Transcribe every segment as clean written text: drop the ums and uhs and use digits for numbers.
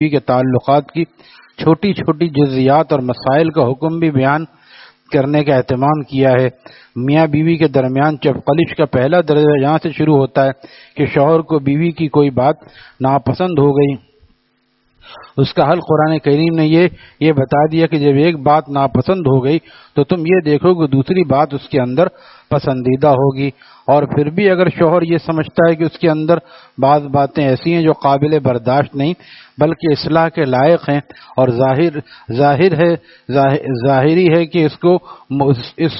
کے تعلقات کی چھوٹی چھوٹی جزیات اور مسائل کا حکم بھی بیان کرنے کا اہتمام کیا ہے۔ میاں بیوی کے درمیان چپقلش کا پہلا درجہ یہاں سے شروع ہوتا ہے کہ شوہر کو بیوی کی کوئی بات ناپسند ہو گئی، اس کا حل قرآن کریم نے یہ بتا دیا کہ جب ایک بات ناپسند ہو گئی تو تم یہ دیکھو کہ دوسری بات اس کے اندر پسندیدہ ہوگی، اور پھر بھی اگر شوہر یہ سمجھتا ہے کہ اس کے اندر بعض باتیں ایسی ہیں جو قابل برداشت نہیں بلکہ اصلاح کے لائق ہیں، اور ظاہری ہے کہ اس کو اس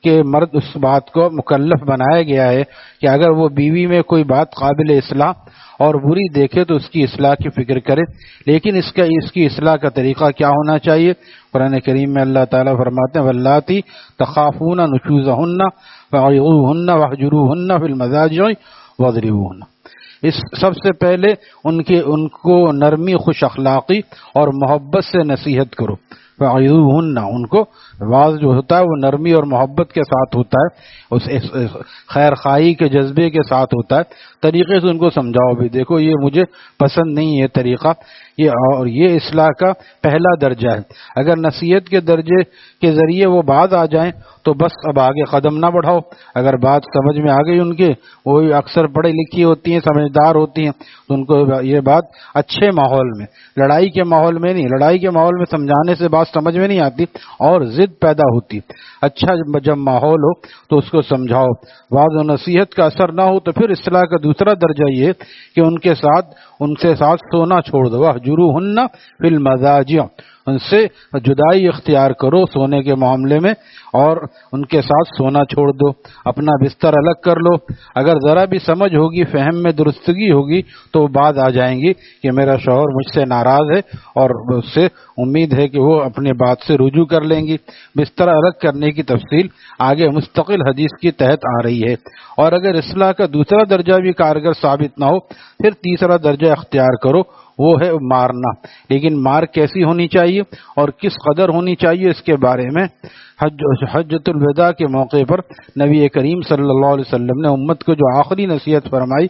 کہ مرد اس بات کو مکلف بنایا گیا ہے کہ اگر وہ بیوی میں کوئی بات قابل اصلاح اور بری دیکھے تو اس کی اصلاح کی فکر کرے، لیکن اس کی اصلاح کا طریقہ کیا ہونا چاہیے؟ قرآن کریم میں اللہ تعالیٰ فرماتے ہیں واللاتی تخافون نشوزہن فعظوہن واہجروہن فی المضاجع واضربوہن۔ اس سب سے پہلے ان کو نرمی، خوش اخلاقی اور محبت سے نصیحت کرو۔ فعظوہن، ان کو واز جو ہوتا ہے وہ نرمی اور محبت کے ساتھ ہوتا ہے، اس خیر خواہی کے جذبے کے ساتھ ہوتا ہے، طریقے سے ان کو سمجھاؤ بھی، دیکھو یہ مجھے پسند نہیں ہے طریقہ، اور یہ اصلاح کا پہلا درجہ ہے۔ اگر نصیحت کے درجے کے ذریعے وہ باز آ جائیں تو بس اب آگے قدم نہ بڑھاؤ۔ اگر بات سمجھ میں آ گئی ان کے، وہ اکثر پڑھی لکھی ہوتی ہیں، سمجھدار ہوتی ہیں، تو ان کو یہ بات اچھے ماحول میں، لڑائی کے ماحول میں نہیں، لڑائی کے ماحول میں سمجھانے سے بات سمجھ میں نہیں آتی اور ضد پیدا ہوتی۔ اچھا جب ماحول ہو تو اس کو سمجھاؤ، واضح و نصیحت کا اثر نہ ہو تو پھر اصلاح کا دوسرا درجہ یہ کہ ان کے ساتھ سونا چھوڑ دو، واہجروہن فی المضاجع، ان سے جدائی اختیار کرو سونے کے معاملے میں اور ان کے ساتھ سونا چھوڑ دو، اپنا بستر الگ کر لو۔ اگر ذرا بھی سمجھ ہوگی، فہم میں درستگی ہوگی تو بات آ جائیں گی کہ میرا شوہر مجھ سے ناراض ہے، اور اس سے امید ہے کہ وہ اپنے بات سے رجوع کر لیں گی۔ بستر الگ کرنے کی تفصیل آگے مستقل حدیث کی تحت آ رہی ہے۔ اور اگر اصلاح کا دوسرا درجہ بھی کارگر ثابت نہ ہو پھر تیسرا درجہ اختیار کرو، وہ ہے مارنا۔ لیکن مار کیسی ہونی چاہیے اور کس قدر ہونی چاہیے، اس کے بارے میں حجۃ الوداع کے موقع پر نبی کریم صلی اللہ علیہ وسلم نے امت کو جو آخری نصیحت فرمائی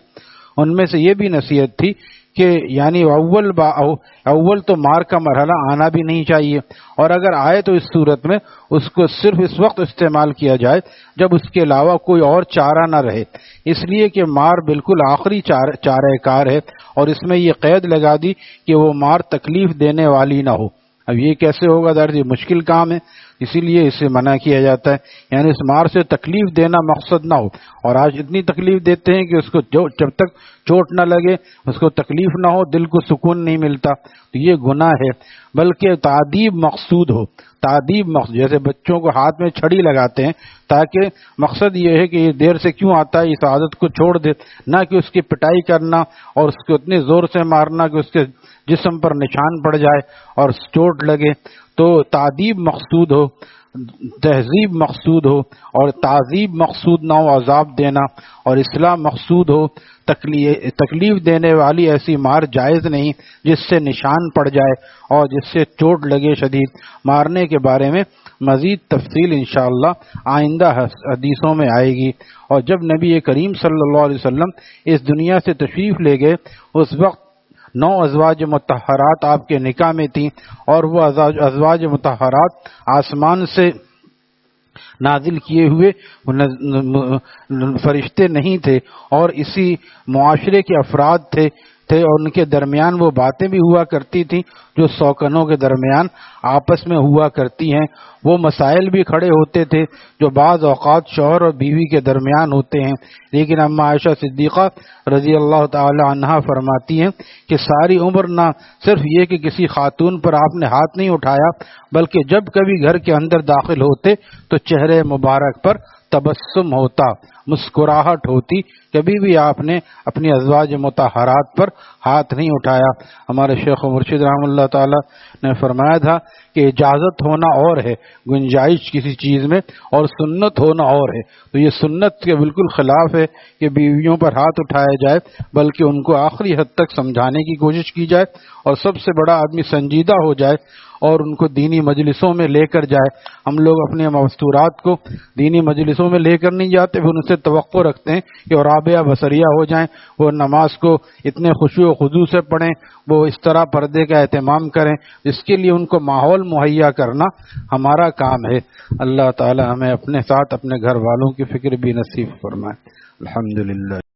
ان میں سے یہ بھی نصیحت تھی کہ یعنی اول تو مار کا مرحلہ آنا بھی نہیں چاہیے، اور اگر آئے تو اس صورت میں اس کو صرف اس وقت استعمال کیا جائے جب اس کے علاوہ کوئی اور چارہ نہ رہے، اس لیے کہ مار بالکل آخری چارہ کار ہے، اور اس میں یہ قید لگا دی کہ وہ مار تکلیف دینے والی نہ ہو۔ اب یہ کیسے ہوگا؟ درد یہ مشکل کام ہے، اسی لیے اسے منع کیا جاتا ہے، یعنی اس مار سے تکلیف دینا مقصد نہ ہو۔ اور آج اتنی تکلیف دیتے ہیں کہ اس کو جب تک چوٹ نہ لگے، اس کو تکلیف نہ ہو، دل کو سکون نہیں ملتا، تو یہ گناہ ہے۔ بلکہ تعذیب مقصود ہو، تعذیب مقصود، جیسے بچوں کو ہاتھ میں چھڑی لگاتے ہیں تاکہ مقصد یہ ہے کہ یہ دیر سے کیوں آتا ہے، اس عادت کو چھوڑ دے، نہ کہ اس کی پٹائی کرنا اور اس کو اتنے زور سے مارنا کہ اس کے جسم پر نشان پڑ جائے اور چوٹ لگے۔ تو تعذیب مقصود ہو، تہذیب مقصود ہو، اور تعذیب مقصود نہ ہو عذاب دینا، اور اصلاح مقصود ہو، تکلیف دینے والی ایسی مار جائز نہیں جس سے نشان پڑ جائے اور جس سے چوٹ لگے شدید۔ مارنے کے بارے میں مزید تفصیل انشاءاللہ آئندہ حدیثوں میں آئے گی۔ اور جب نبی کریم صلی اللہ علیہ وسلم اس دنیا سے تشریف لے گئے اس وقت 9 ازواج مطہرات آپ کے نکاح میں تھیں، اور وہ ازواج مطہرات آسمان سے نازل کیے ہوئے فرشتے نہیں تھے، اور اسی معاشرے کے افراد تھے، اور ان کے درمیان وہ باتیں بھی ہوا کرتی تھیں جو سوکنوں کے درمیان آپس میں ہوا کرتی ہیں، وہ مسائل بھی کھڑے ہوتے تھے جو بعض اوقات شوہر اور بیوی کے درمیان ہوتے ہیں۔ لیکن اما عائشہ صدیقہ رضی اللہ تعالی عنہا فرماتی ہیں کہ ساری عمر نہ صرف یہ کہ کسی خاتون پر آپ نے ہاتھ نہیں اٹھایا، بلکہ جب کبھی گھر کے اندر داخل ہوتے تو چہرے مبارک پر تبسم ہوتا، مسکراہٹ ہوتی، کبھی بھی آپ نے اپنی ازواج مطہرات پر ہاتھ نہیں اٹھایا۔ ہمارے شیخ و مرشد رحمہ اللہ تعالی نے فرمایا تھا کہ اجازت ہونا اور ہے، گنجائش کسی چیز میں، اور سنت ہونا اور ہے۔ تو یہ سنت کے بالکل خلاف ہے کہ بیویوں پر ہاتھ اٹھایا جائے، بلکہ ان کو آخری حد تک سمجھانے کی کوشش کی جائے، اور سب سے بڑا آدمی سنجیدہ ہو جائے اور ان کو دینی مجلسوں میں لے کر جائے. ہم لوگ اپنے مستورات کو دینی مجلسوں میں لے کر نہیں جاتے، پھر ان سے توقع رکھتے ہیں کہ وہ رابعہ بصریہ ہو جائیں، وہ نماز کو اتنے خشوع و خضوع سے پڑھیں، وہ اس طرح پردے کا اہتمام کریں. اس کے لیے ان کو ماحول مہیا کرنا ہمارا کام ہے. اللہ تعالی ہمیں اپنے ساتھ اپنے گھر والوں کی فکر بھی نصیب فرمائے. الحمدللہ.